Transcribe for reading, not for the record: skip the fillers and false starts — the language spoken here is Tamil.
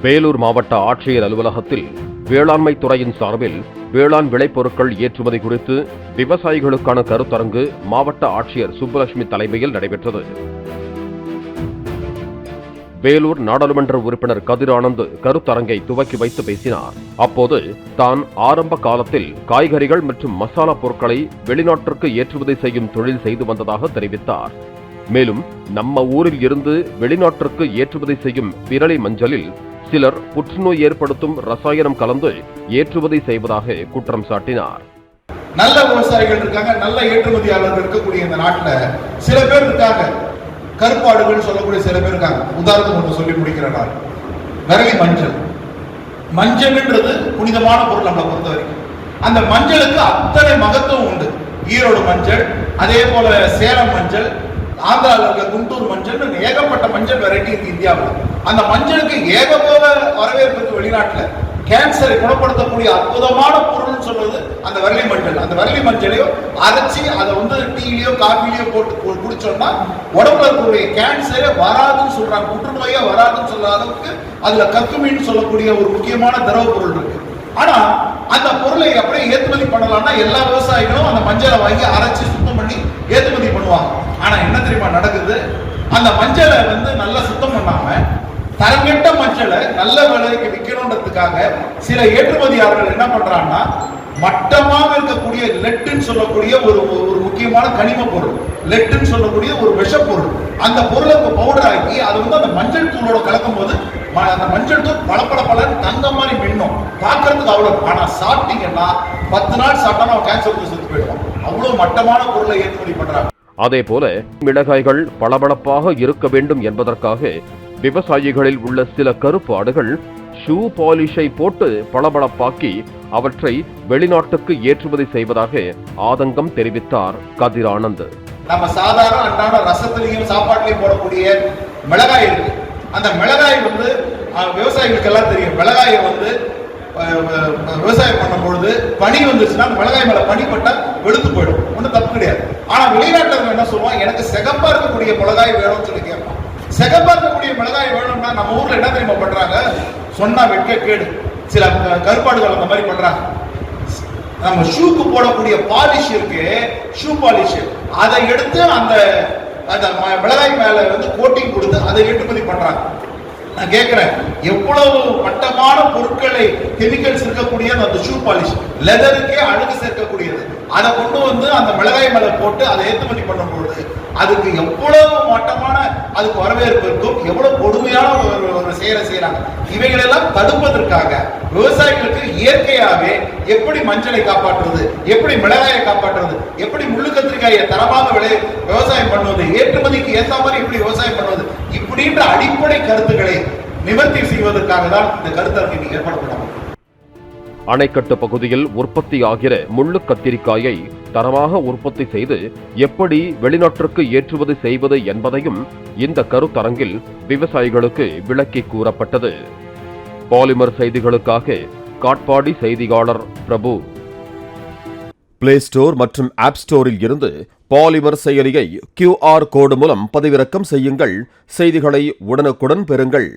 வேலூர் மாவட்ட ஆட்சியர் அலுவலகத்தில் வேளாண்மை துறையின் சார்பில் வேளாண் விளைபொருட்கள் ஏற்றுமதி குறித்து விவசாயிகளுக்கான கருத்தரங்கு மாவட்ட ஆட்சியர் சுப்புலட்சுமி தலைமையில் நடைபெற்றது. வேலூர் நாடாளுமன்ற உறுப்பினர் கதிர் ஆனந்த் கருத்தரங்கை துவக்கி வைத்து பேசினார். அப்போது தான் ஆரம்ப காலத்தில் காய்கறிகள் மற்றும் மசாலா பொருட்களை வெளிநாட்டிற்கு ஏற்றுமதி செய்யும் தொழில் செய்து வந்ததாக தெரிவித்தார். மேலும் நம்ம ஊரில் இருந்து வெளிநாட்டிற்கு ஏற்றுமதி செய்யும் விரலி மஞ்சளில் சிலர் புற்றுநோய் ஏற்படுத்தும் ரசாயனம் கலந்து ஏற்றுமதி செய்வதாக குற்றம் சாட்டினார். நல்ல விவசாயிகள் இருக்காங்க, நல்ல ஏற்றுமதியாளர்கள் இருக்கக்கூடிய இந்த நாட்டில் சில பேர் இருக்காங்க, கருப்பாடுகள் சொல்லக்கூடிய சில பேர் இருக்காங்க. உதாரணம் ஒன்று சொல்லி முடிக்கிறேன். விரலி மஞ்சள், மஞ்சள்ன்றது புனிதமான பொருள் நம்மளை பொறுத்த வரைக்கும். அந்த மஞ்சளுக்கு அத்தனை மகத்துவம் உண்டு. ஈரோடு மஞ்சள், அதே போல சேலம் மஞ்சள், ஆந்திராவில் இருக்க குண்டூர் மஞ்சள், ஏகப்பட்ட மஞ்சள் வெரைட்டி இருக்கு இந்தியாவில். அந்த மஞ்சளுக்கு ஏகபோக வரவேற்பு வெளிநாட்டில். கேன்சரை குணப்படுத்தக்கூடிய அற்புதமான பொருள்னு சொல்றது அந்த விரலி மஞ்சள். அந்த விரலி மஞ்சளையோ அரைச்சி அதை டீலியோ காஃபிலையோ போட்டு குடிச்சோம்னா உடம்புல இருக்கக்கூடிய கேன்சரே வராதுன்னு சொல்றாங்க. புற்றுநோயே வராதுன்னு சொல்ற அளவுக்கு அதுல கர்குமின்னு சொல்லக்கூடிய ஒரு முக்கியமான திரவ பொருள் இருக்கு. ஆனா அந்த பொருளை அப்படியே ஏற்றுமதி பண்ணலாம்னா எல்லா விவசாயிகளும் அந்த மஞ்சளை வாங்கி அரைச்சி சுத்தம் பண்ணி ஏற்றுமதி பண்ணுவாங்க. ஆனா என்ன தெரியுமா நடக்குது? அந்த மஞ்சளை நல்லா சுத்தம் பண்ணாம தரங்கெட்ட மஞ்சளை நல்ல விலைக்கு விற்கணுன்றதுக்காக சில ஏற்றுமதியாளர்கள் என்ன பண்றாங்கன்னா மட்டமாக இருக்கக்கூடிய லெட்டுன்னு சொல்லக்கூடிய ஒரு முக்கியமான கனிம பொருள், லெட்டுன்னு சொல்லக்கூடிய ஒரு விஷப்பொருள், அந்த பொருளை பவுடர் ஆக்கி அது அந்த மஞ்சள் தூளோட கலக்கும் போது அந்த மஞ்சள் தூள் பல தங்க மாதிரி மின்னும், பார்க்கறதுக்கு அவ்வளவு. ஆனா சாப்பிட்டீங்கன்னா 10 நாள் சாப்பிட்டா அவன் கேன்சர் செத்து போயிடுவான். அவ்வளவு மட்டமான பொருளை ஏற்றுமதி பண்றாங்க. அதே போல மிளகாய்கள் பளபளப்பாக இருக்க வேண்டும் என்பதற்காக விவசாயிகளில் உள்ள சில கருப்பு ஆடுகள் ஷூ பாலிஷை போட்டு பளபளப்பாக்கி அவற்றை வெளிநாட்டுக்கு ஏற்றுமதி செய்வதாக ஆதங்கம் தெரிவித்தார் கதிர் ஆனந்த். நம்ம சாதாரண அன்றாட ரசத்திலையும் சாப்பாட்டிலையும் போடக்கூடிய மிளகாய் இருக்கு. அந்த மிளகாய் விவசாயிகளுக்கு எல்லாம் தெரியும். மிளகாயை விவசாயம் பண்ணும் பொழுது பனி வந்துச்சுன்னா மிளகாய் மேல பனி பட்டா வெளுத்து போயிடும், ஒன்றும் தப்பு கிடையாது. ஆனா வெளிநாட்டுல என்ன சொல்லுவான், எனக்கு சிகப்பா இருக்கக்கூடிய மிளகாய் வேணும்னு சொல்லி கேட்பான். சிகப்பா இருக்கக்கூடிய மிளகாய் வேணும்னா நம்ம ஊர்ல என்ன தெரியுமா பண்றாங்க, சொன்னா வெட்க கேடு. சில கருப்பாடுகள் அந்த மாதிரி பண்றாங்க. நம்ம ஷூக்கு போடக்கூடிய பாலிஷ் இருக்கு, ஷூ பாலிஷ், அதை எடுத்து அந்த மிளகாய் மேல கோட்டிங் கொடுத்து அதை ஏற்றுமதி பண்றாங்க. நான் கேட்கிறேன், எவ்வளவு மட்டமான பொருட்களை கெமிக்கல்ஸ் இருக்கக்கூடிய அந்த ஷூ பாலிஷ், லெதருக்கே அழகு சேர்க்கக்கூடியது, அதை கொண்டு அந்த மிளகாய் மேல போட்டு அதை ஏற்றுமதி பண்ணும் பொழுது அதுக்கு எவ்வளவு மட்டமான அதுக்கு வரவேற்பு இருக்கும், எவ்வளவு கொடுமையான ஒரு செயலை செய்யறாங்க. இவைகளெல்லாம் தடுப்பதற்காக விவசாயிகளுக்கு இயற்கையாவே எப்படி மஞ்சளை காப்பாற்றுவது, எப்படி மிளகாயை காப்பாற்றுவது, எப்படி முள்ளு கத்திரிக்காயை தரமாக விவசாயம் பண்ணுவது, ஏற்றுமதிக்கு ஏற்ற மாதிரி எப்படி விவசாயம் பண்ணுவது, இப்படின்ற அடிப்படை கருத்துக்களை நிவர்த்தி செய்வதற்காக தான் இந்த கருத்தரங்கு ஏற்படப்படும். அணைக்கட்டு பகுதியில் உற்பத்தி ஆகிற முள்ளு கத்திரிக்காயை தரமாக உற்பத்தி செய்து எப்படி வெளிநாட்டிற்கு ஏற்றுமதி செய்வது என்பதையும் இந்த கருத்தரங்கில் விவசாயிகளுக்கு விளக்கி கூறப்பட்டது. பாலிமர் செய்திகளுக்காக காட்பாடி செய்தியாளர் பிரபு. பிளே ஸ்டோர் மற்றும் ஆப் ஸ்டோரில் இருந்து பாலிமர் செயலியை QR கோடு மூலம் பதிவிறக்கம் செய்யுங்கள். செய்திகளை உடனுக்குடன் பெறுங்கள்.